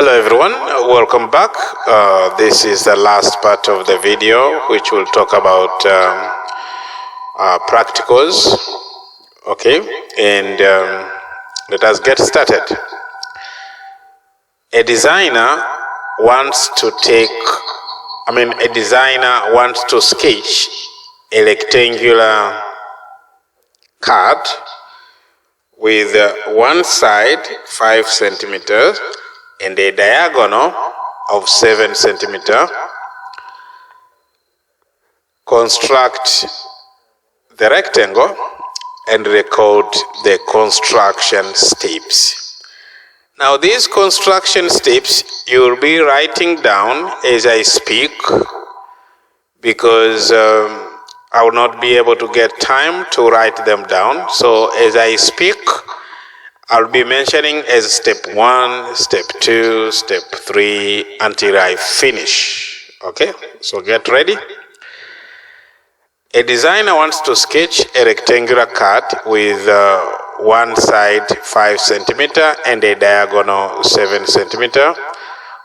Hello everyone, welcome back. This is the last part of the video which will talk about practicals. Okay, and let us get started. A designer wants to sketch a rectangular card with one side 5 centimeters and a diagonal of 7 centimeters. Construct the rectangle and record the construction steps. Now these construction steps you will be writing down as I speak, because I will not be able to get time to write them down. So as I speak, I'll be mentioning as step 1, step 2, step 3 until I finish. Okay, so get ready. A designer wants to sketch a rectangular card with one side 5 centimeters and a diagonal 7 centimeters.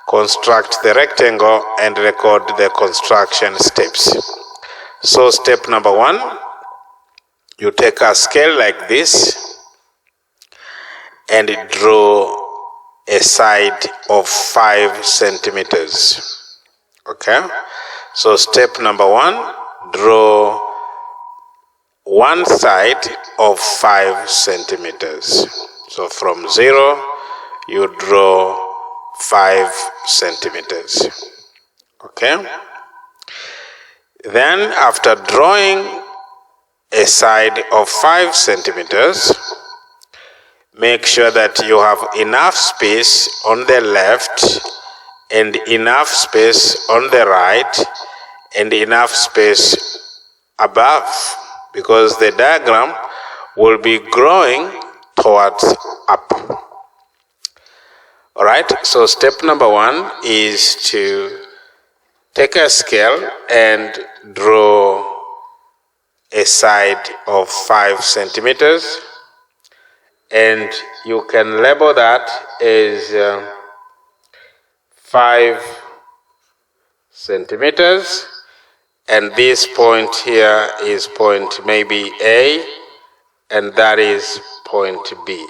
Construct the rectangle and record the construction steps. So step number 1, you take a scale like this and draw a side of 5 centimeters. Okay, so step number 1, draw one side of 5 centimeters. So from 0 you draw 5 centimeters. Okay, then after drawing a side of 5 centimeters, make sure that you have enough space on the left and enough space on the right and enough space above, because the diagram will be growing towards up. Alright, so step number 1 is to take a scale and draw a side of 5 centimeters. And you can label that as 5 centimeters. And this point here is point maybe A, and that is point B.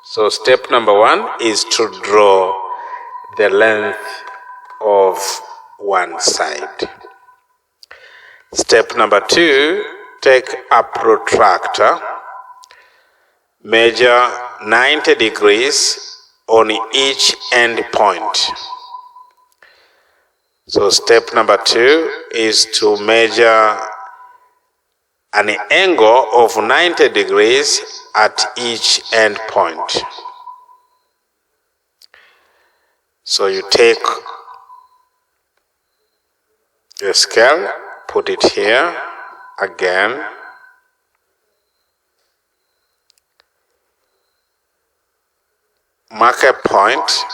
So step number 1 is to draw the length of one side. Step number 2, take a protractor. Measure 90 degrees on each end point. So step number 2 is to measure an angle of 90 degrees at each end point. So you take your scale, put it here again. Mark a point.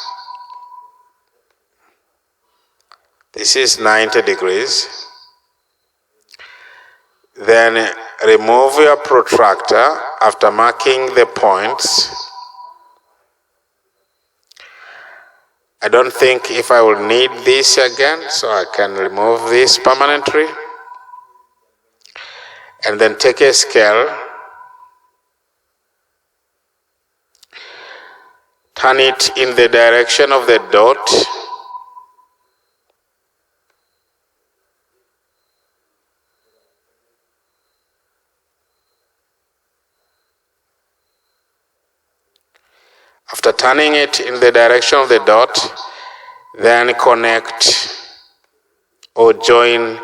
This is 90 degrees. Then remove your protractor after marking the points. I don't think if I will need this again, so I can remove this permanently. And then take a scale. Turn it in the direction of the dot. After turning it in the direction of the dot, then connect or join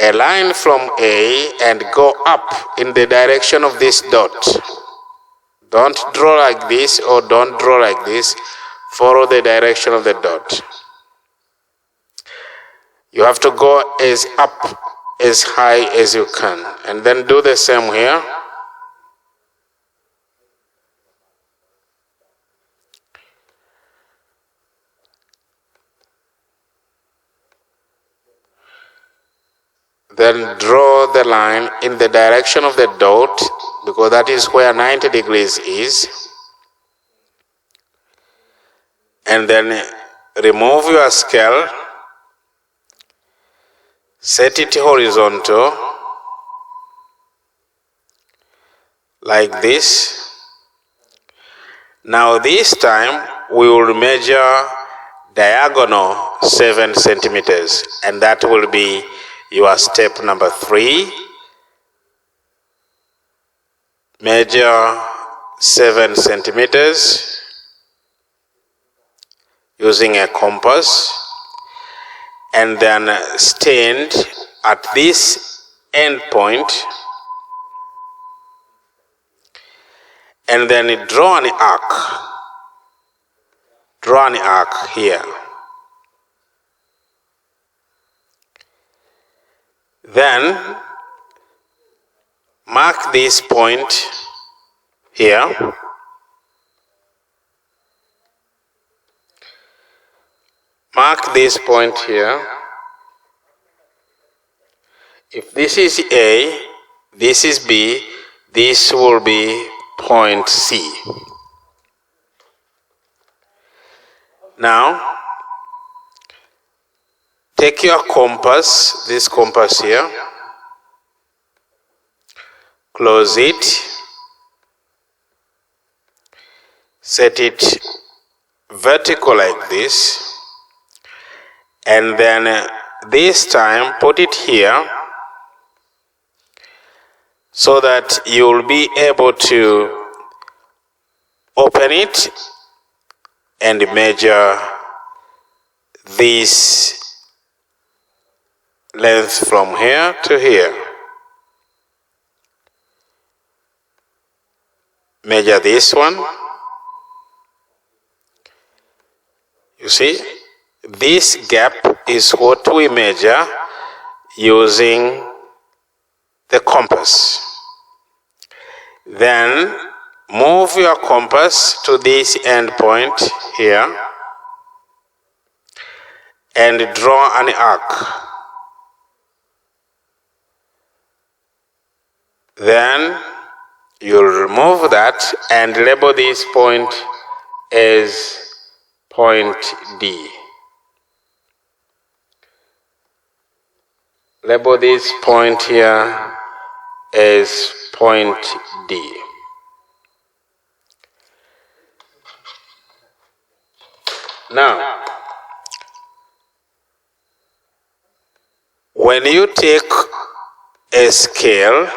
a line from A and go up in the direction of this dot. Don't draw like this or don't draw like this. Follow the direction of the dot. You have to go as up, as high as you can. And then do the same here. Then draw the line in the direction of the dot, because that is where 90 degrees is. and then remove your scale, set it horizontal like this. Now this time we will measure diagonal 7 centimeters, and that will be your step number 3. Measure 7 centimeters using a compass, and then stand at this end point, and then draw an arc. Draw an arc here. Then mark this point here. Mark this point here. If this is A, this is B, this will be point C. Now, take your compass, this compass here, close it, set it vertical like this, and then this time put it here so that you will be able to open it and measure this length from here to here. Measure this one. You see, this gap is what we measure using the compass. Then move your compass to this end point here and draw an arc. Then you'll remove that and label this point as point D. Label this point here as point D. Now, when you take a scale,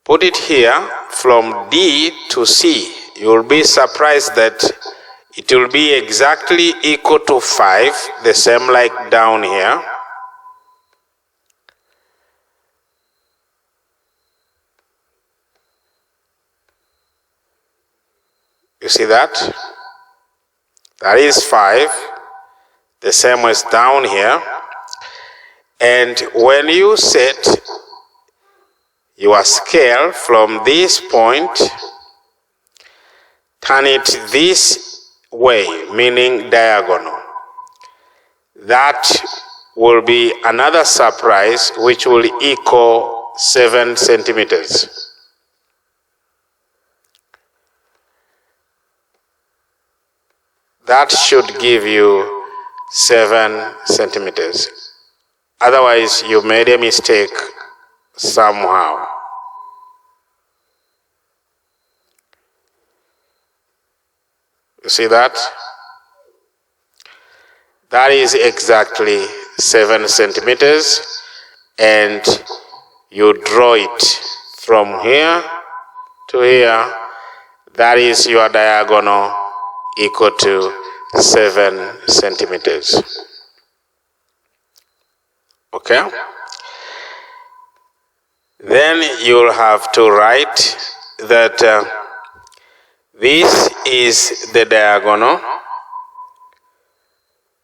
put it here from D to C, you will be surprised that it will be exactly equal to 5, the same like down here. You see that? That is 5, the same as down here. And when you set your scale from this point, turn it this way, meaning diagonal. That will be another surprise, which will equal 7 centimeters. That should give you 7 centimeters. Otherwise, you made a mistake somehow. You see that? That is exactly 7 centimeters, and you draw it from here to here. That is your diagonal equal to 7 centimeters. Okay? Then you'll have to write that this is the diagonal,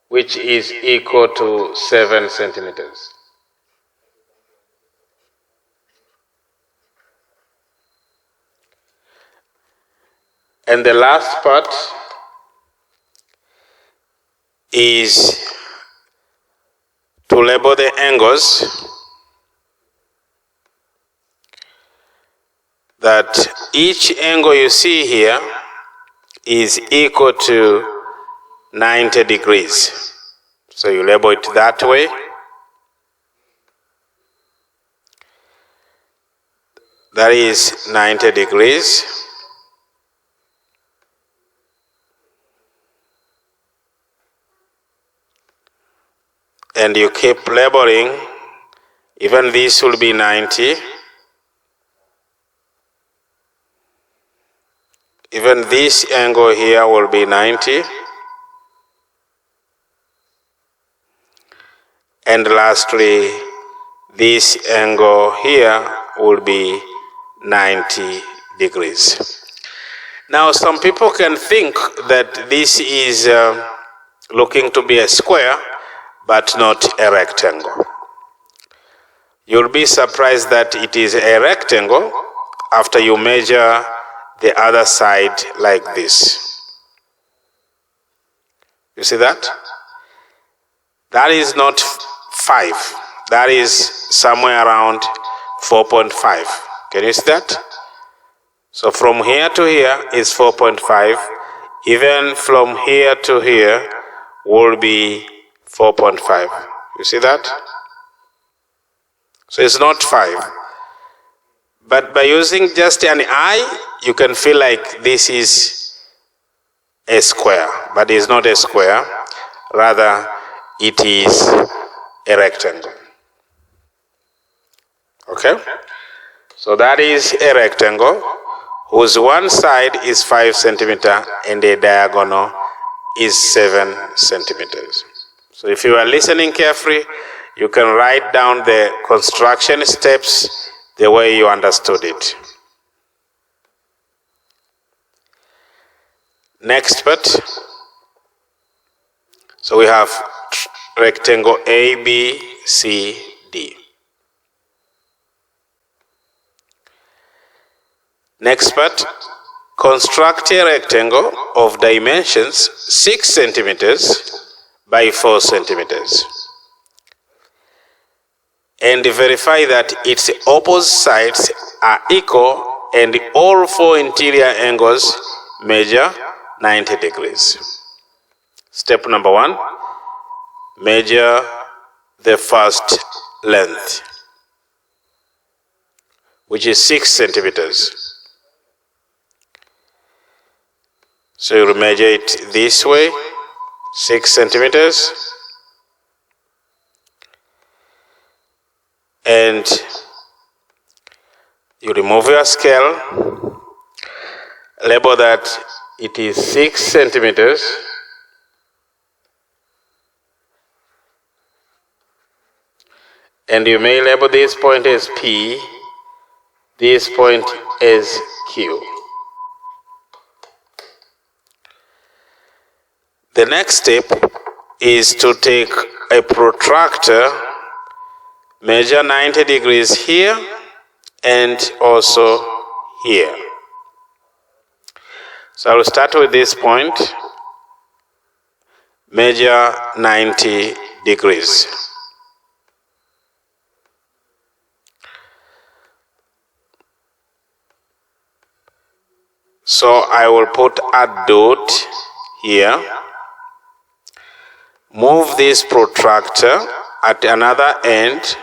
which is equal to 7 centimeters. And the last part is to label the angles, that each angle you see here is equal to 90 degrees. So you label it that way. That is 90 degrees. And you keep labeling. Even this will be 90. Even this angle here will be 90. And lastly, this angle here will be 90 degrees. Now, some people can think that this is looking to be a square, but not a rectangle. You'll be surprised that it is a rectangle after you measure the other side like this. You see that? That is not 5. That is somewhere around 4.5. Can you see that? So from here to here is 4.5. Even from here to here will be 4.5. You see that? So it's not 5. But by using just an eye, you can feel like this is a square. But it's not a square. Rather, it is a rectangle. Okay? So that is a rectangle whose one side is 5 centimeters and the diagonal is 7 centimeters. So if you are listening carefully, you can write down the construction steps the way you understood it. Next part. So we have rectangle A, B, C, D. Next part, construct a rectangle of dimensions 6 centimeters by 4 centimeters. And verify that its opposite sides are equal and all 4 interior angles measure 90 degrees. Step number 1, measure the first length, which is 6 centimeters. So you measure it this way, 6 centimeters. And you remove your scale, label that it is 6 centimeters. And you may label this point as P, this point as Q. The next step is to take a protractor, measure 90 degrees here and also here. So I will start with this point, measure 90 degrees. So I will put a dot here. Move this protractor at another end.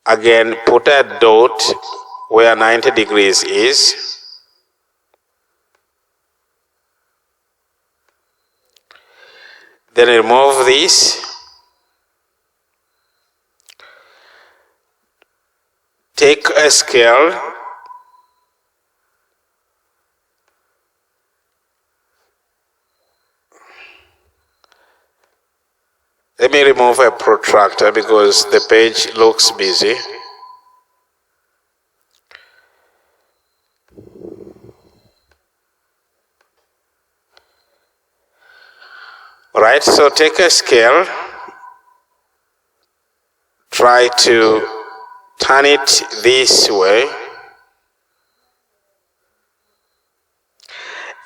Again, put a dot where 90 degrees is. Then remove this. Take a scale. Let me remove a protractor because the page looks busy. Right, so take a scale, try to turn it this way,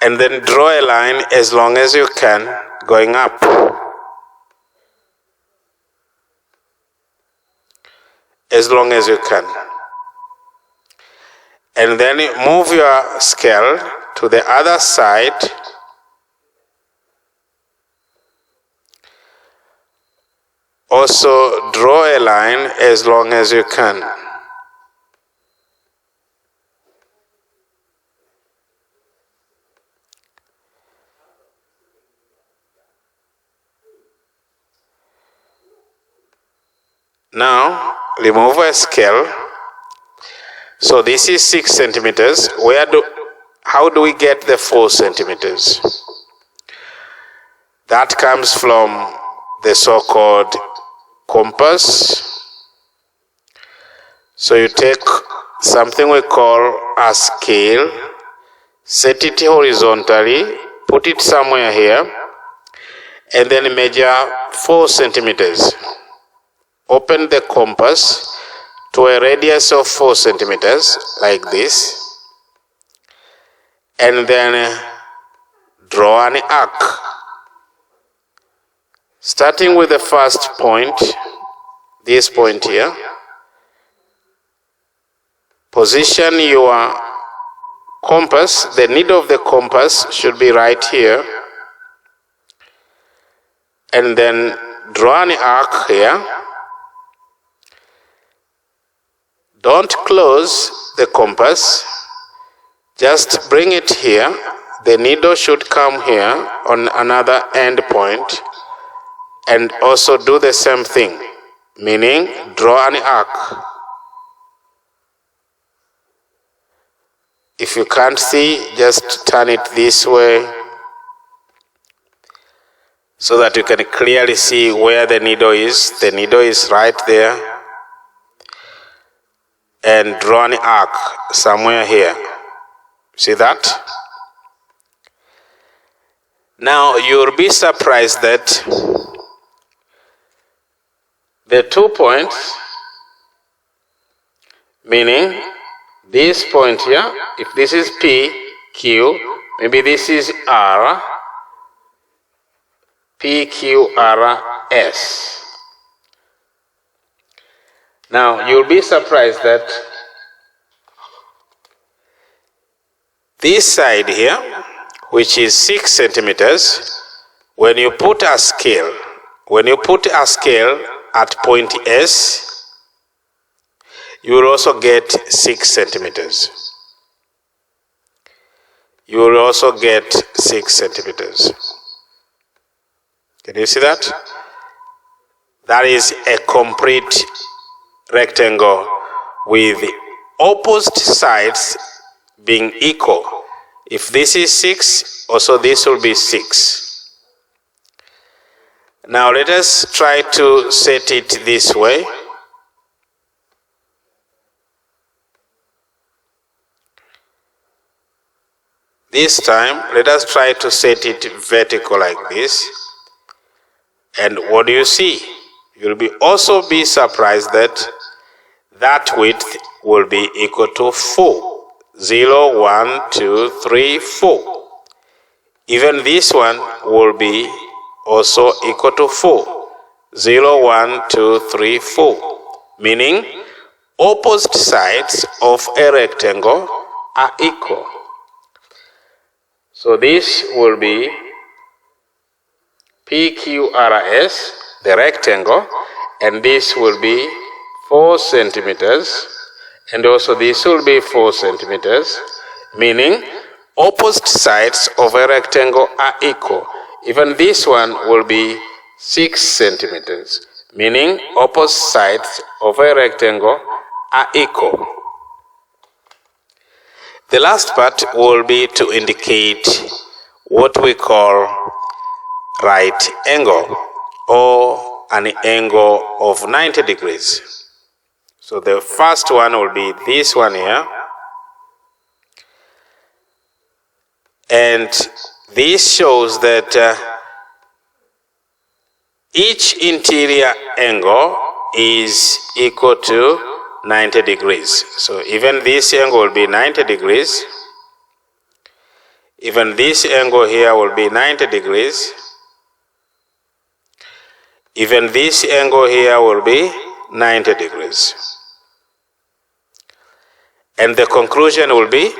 and then draw a line as long as you can going up. As long as you can. And then move your scale to the other side. Also draw a line as long as you can. Now remove a scale. So this is 6 centimeters. How do we get the 4 centimeters? That comes from the so-called compass. So you take something we call a scale, set it horizontally, put it somewhere here, and then measure 4 centimeters. Open the compass to a radius of 4 centimeters, like this, and then draw an arc. Starting with the first point, this point here, position your compass, the needle of the compass should be right here, and then draw an arc here. Don't close the compass, just bring it here. The needle should come here on another end point, and also do the same thing, meaning draw an arc. If you can't see, just turn it this way so that you can clearly see where the needle is. The needle is right there. And draw an arc somewhere here. See that? Now you'll be surprised that the 2 points, meaning this point here, if this is P, Q, maybe this is R, P, Q, R, S. Now, you'll be surprised that this side here, which is 6 centimeters, when you put a scale at point S, you will also get 6 centimeters. You will also get 6 centimeters. Can you see that? That is a complete rectangle with opposite sides being equal. If this is 6, also this will be 6. Now let us try to set it this way. This time, let us try to set it vertical like this. And what do you see? You'll also be surprised that that width will be equal to 4. 0, 1, 2, 3, 4. Even this one will be also equal to 4. 0, 1, 2, 3, 4. Meaning, opposite sides of a rectangle are equal. So this will be PQRS, the rectangle, and this will be 4 centimeters, and also this will be 4 centimeters, meaning opposite sides of a rectangle are equal. Even this one will be 6 centimeters, meaning opposite sides of a rectangle are equal. The last part will be to indicate what we call right angle, or an angle of 90 degrees. So the first one will be this one here. And this shows that each interior angle is equal to 90 degrees. So even this angle will be 90 degrees. Even this angle here will be 90 degrees. Even this angle here will be 90 degrees. And the conclusion will be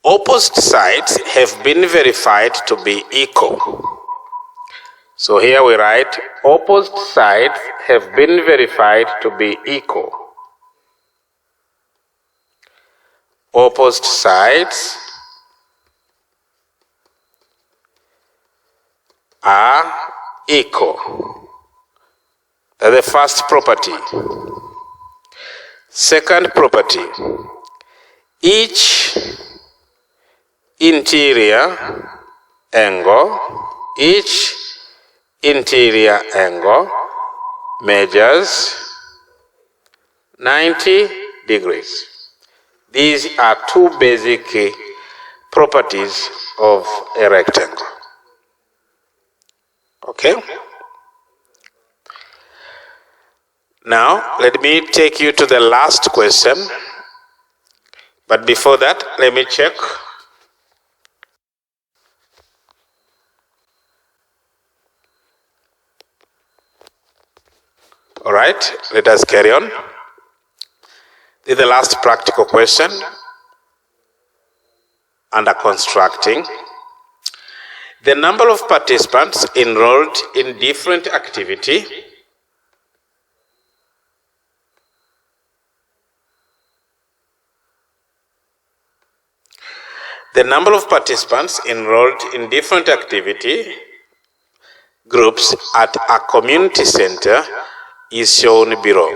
Opposite sides have been verified to be equal. So here we write opposite sides have been verified to be equal. Opposite sides are equal. That's the first property. Second property, each interior angle measures 90 degrees. These are two basic properties of a rectangle. Okay? Now, let me take you to the last question. But before that, let me check. All right, let us carry on. This is the last practical question under constructing. The number of participants enrolled in different activity groups at a community center is shown below.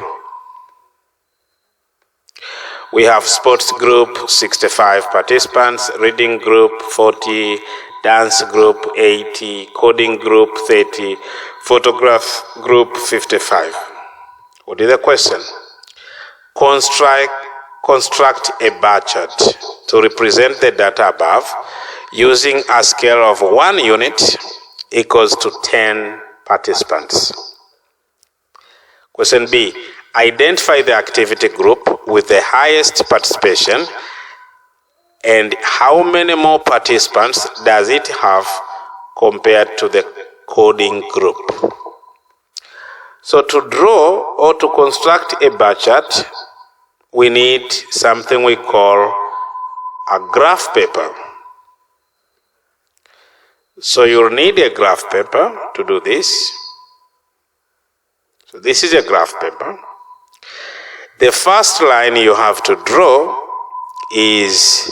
We have sports group 65 participants, reading group 40, dance group 80, coding group 30, photograph group 55. What is the question? Construct a bar chart to represent the data above using a scale of 1 unit equals to 10 participants. Question B, identify the activity group with the highest participation and how many more participants does it have compared to the coding group. So to draw or to construct a bar chart, we need something we call a graph paper. So you'll need a graph paper to do this. So this is a graph paper. The first line you have to draw is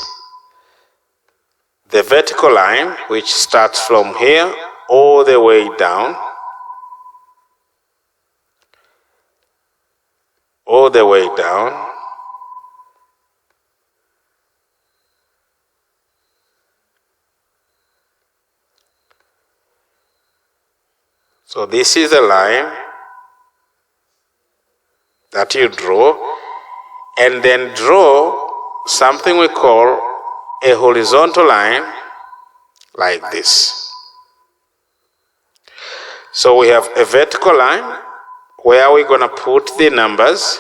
the vertical line, which starts from here all the way down. All the way down. So this is the line that you draw, and then draw something we call a horizontal line like this. So we have a vertical line where we're going to put the numbers.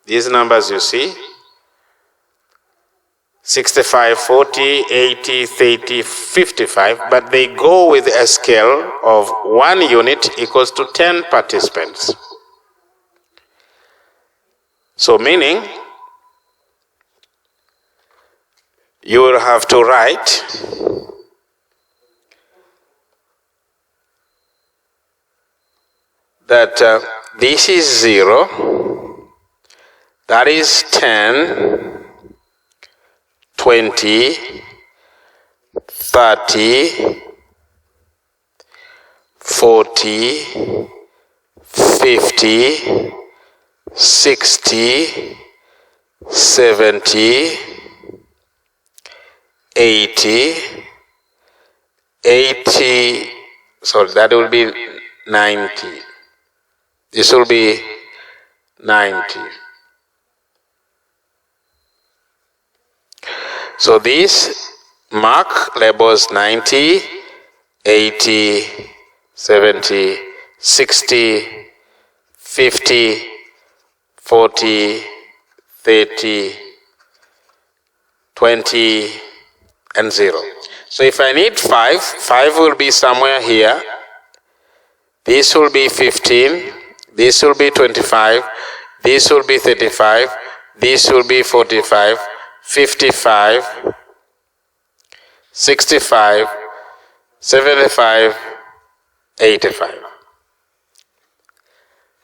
These numbers you see, 65, 40, 80, 30, 55, but they go with a scale of 1 unit equals to 10 participants. So meaning, you will have to write that this is 0, that is 10, 20, 30, 40, 50, 60, 70, 80, so that will be 90. This will be 90. So this mark labels 90, 80, 70, 60, 50, 40, 30, 20, and 0. So if I need 5 will be somewhere here. This will be 15, this will be 25, this will be 35, this will be 45, 55, 65, 75, 85.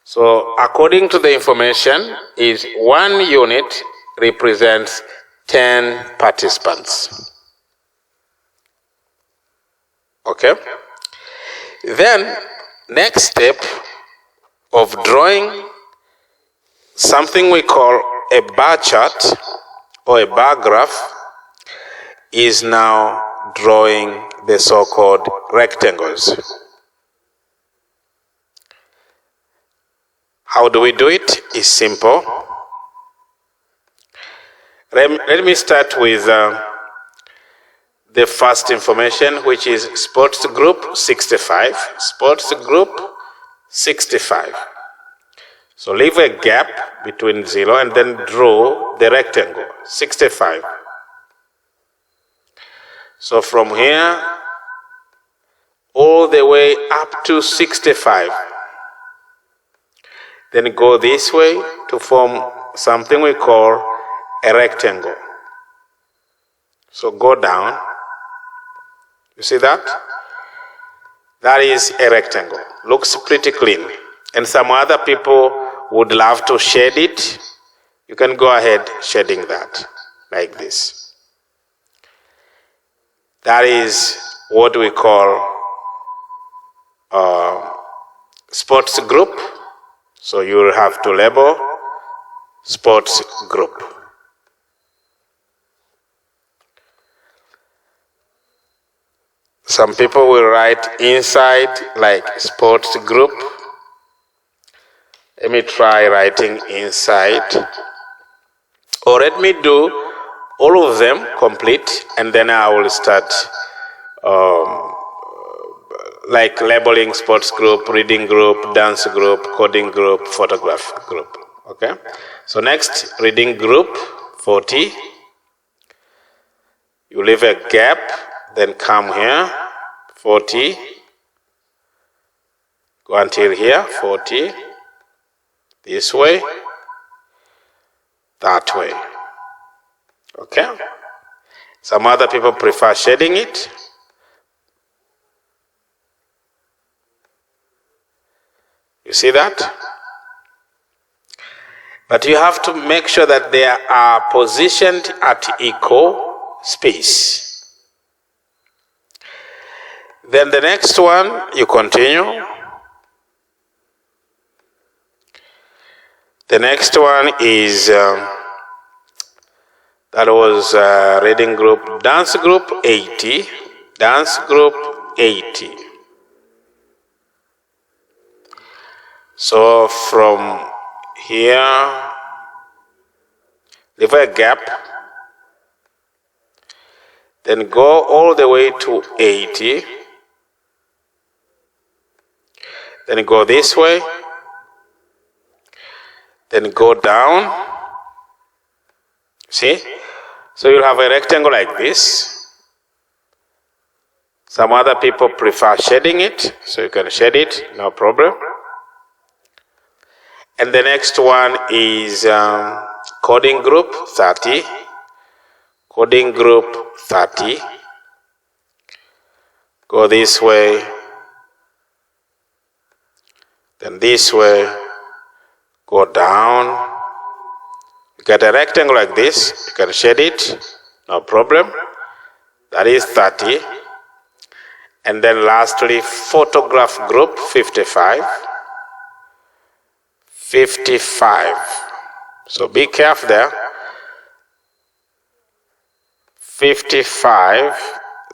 So according to the information, is 1 unit represents 10 participants. Okay? Then, next step of drawing something we call a bar chart or a bar graph is now drawing the so-called rectangles. How do we do it? It's simple. Let me start with the first information, which is sports group 65. Sports group 65. So leave a gap between 0 and then draw the rectangle 65. So from here all the way up to 65. Then go this way to form something we call a rectangle. So go down. You see that? That is a rectangle. Looks pretty clean. And some other people would love to shade it. You can go ahead shading that like this. That is what we call sports group. So you will have to label sports group. Some people will write inside like sports group. Let me try writing inside. Or let me do all of them complete, and then I will start like labeling sports group, reading group, dance group, coding group, photograph group. Okay? So next, reading group 40. You leave a gap, then come here, 40. Go until here, 40. This way, that way. Okay? Some other people prefer shading it. You see that? But you have to make sure that they are positioned at equal space. Then the next one, you continue. The next one is, that was reading group, dance group 80. Dance group 80. So from here, leave a gap, then go all the way to 80, then go this way, then go down. See? So you'll have a rectangle like this. Some other people prefer shading it, so you can shade it, no problem. And the next one is coding group 30. Coding group 30. Go this way, then this way, go down. You get a rectangle like this, you can shade it, no problem. That is 30. And then lastly, photograph group 55. 55. So be careful there. 55,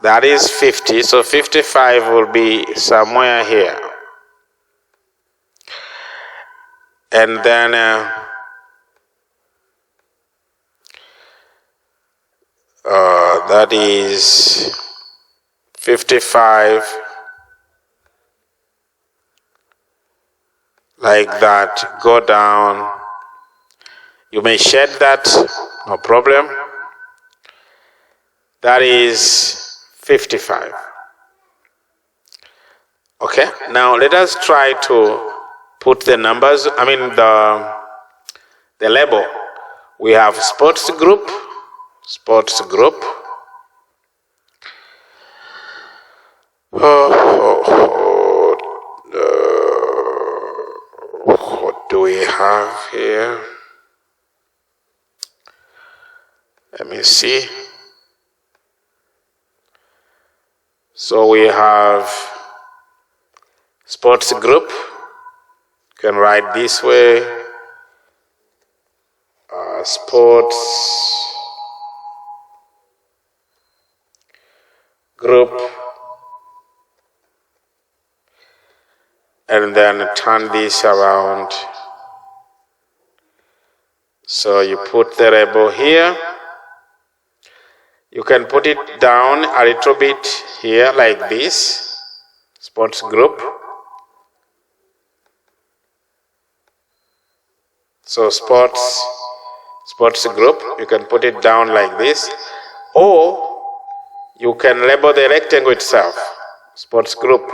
that is 50, so 55 will be somewhere here. And then that is 55, like that, go down. You may shade that, no problem. That is 55. Okay, now let us try to put the numbers, the label. We have sports group sports group. What do we have here? Let me see. So we have sports group. You can write this way. Sports group, and then turn this around. So you put the label here. You can put it down a little bit here like this, sports group. So sports group, you can put it down like this, or you can label the rectangle itself, sports group,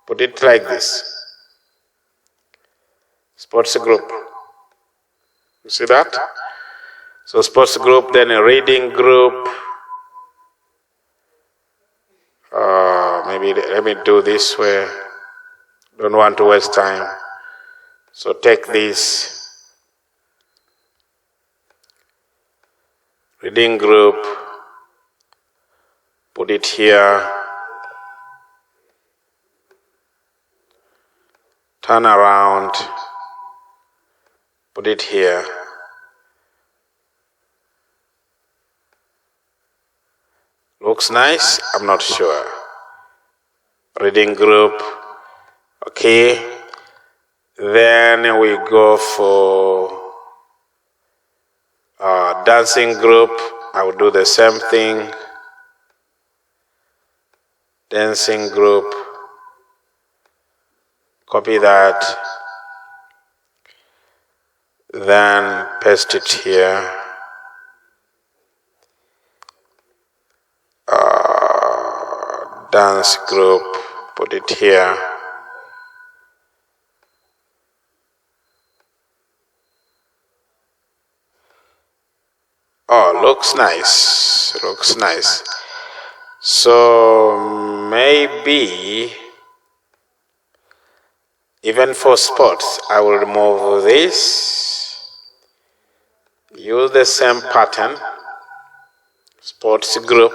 put it like this, sports group. You see that? So sports group, then a reading group. Maybe let me do this way. Don't want to waste time. So take this. Reading group, put it here, turn around, put it here. Looks nice? I'm not sure. Reading group, okay. Then we go for dancing group. I will do the same thing. Dancing group. Copy that. Then paste it here. Dance group. Put it here. Oh, looks nice. Looks nice. So maybe even for sports, I will remove this. Use the same pattern. Sports group.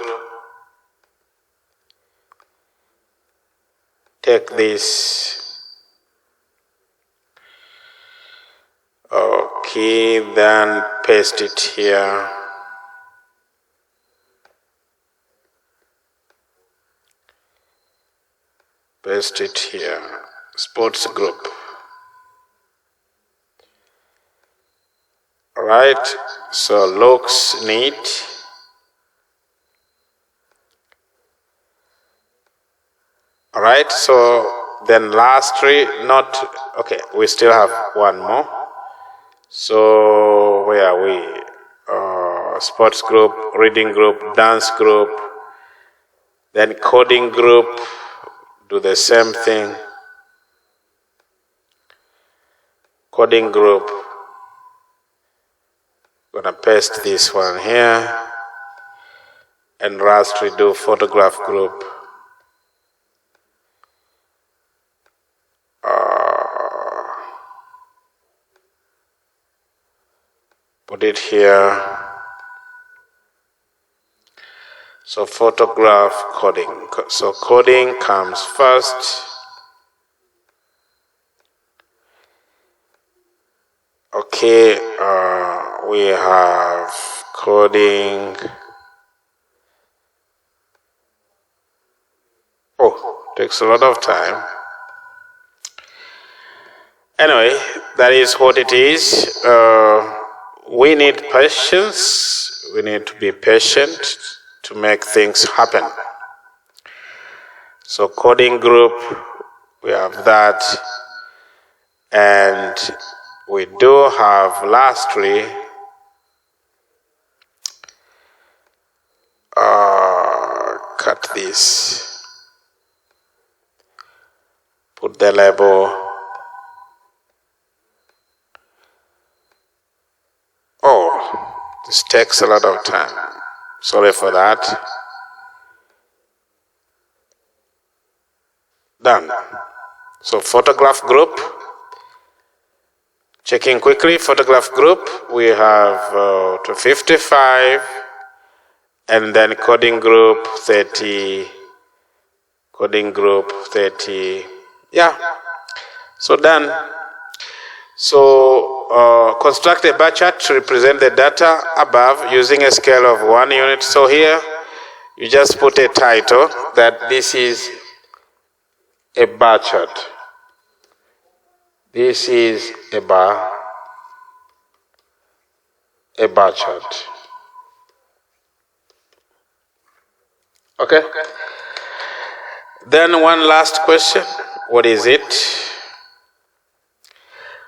Take this. Okay, then paste it here. Paste it here. Sports group. Alright, so looks neat. Alright, so then lastly, okay, we still have one more. So where are we? Sports group, reading group, dance group, then coding group. Do the same thing. Coding group. Gonna paste this one here. And lastly do photograph group. Put it here. So photograph, coding. So coding comes first. Okay, we have coding. Oh, takes a lot of time. Anyway, that is what it is. We need patience. We need to be patient to make things happen. So coding group, we have that. And we do have lastly cut this. Put the label. Oh, this takes a lot of time. Sorry for that. Done. So photograph group. Checking quickly, photograph group, we have to 55, and then coding group 30, coding group 30, yeah, so done. So construct a bar chart to represent the data above using a scale of 1 unit. So here, you just put a title that this is a bar chart. This is a bar chart. Okay? Then one last question. What is it?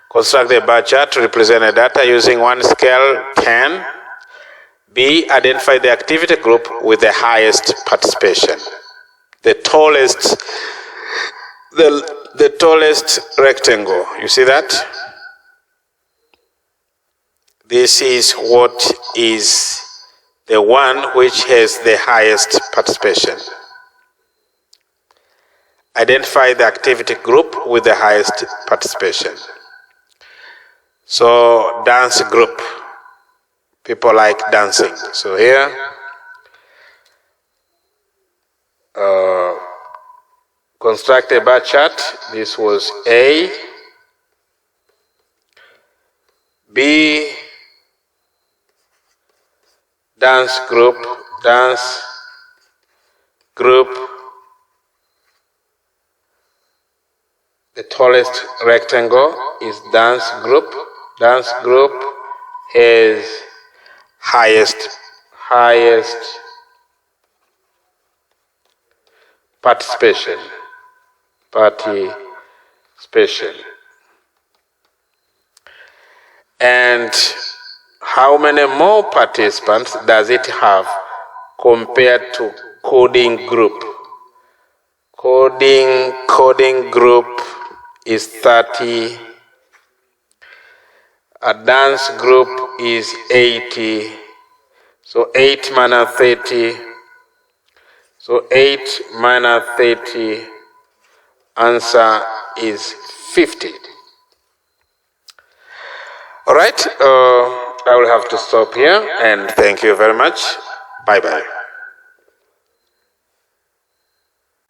Construct a bar chart to represent the data using one scale 10. B, identify the activity group with the highest participation. The tallest rectangle, you see that? This is what is the one which has the highest participation. Identify the activity group with the highest participation. So, dance group. People like dancing. So here, construct a bar chart. This was A. B, dance group, the tallest rectangle is dance group has highest participation. And how many more participants does it have compared to coding group? Coding group is 30. A dance group is 80. So 8 minus 30. So 8 minus 30. Answer is 50. All right, I will have to stop here, and thank you very much. Bye-bye.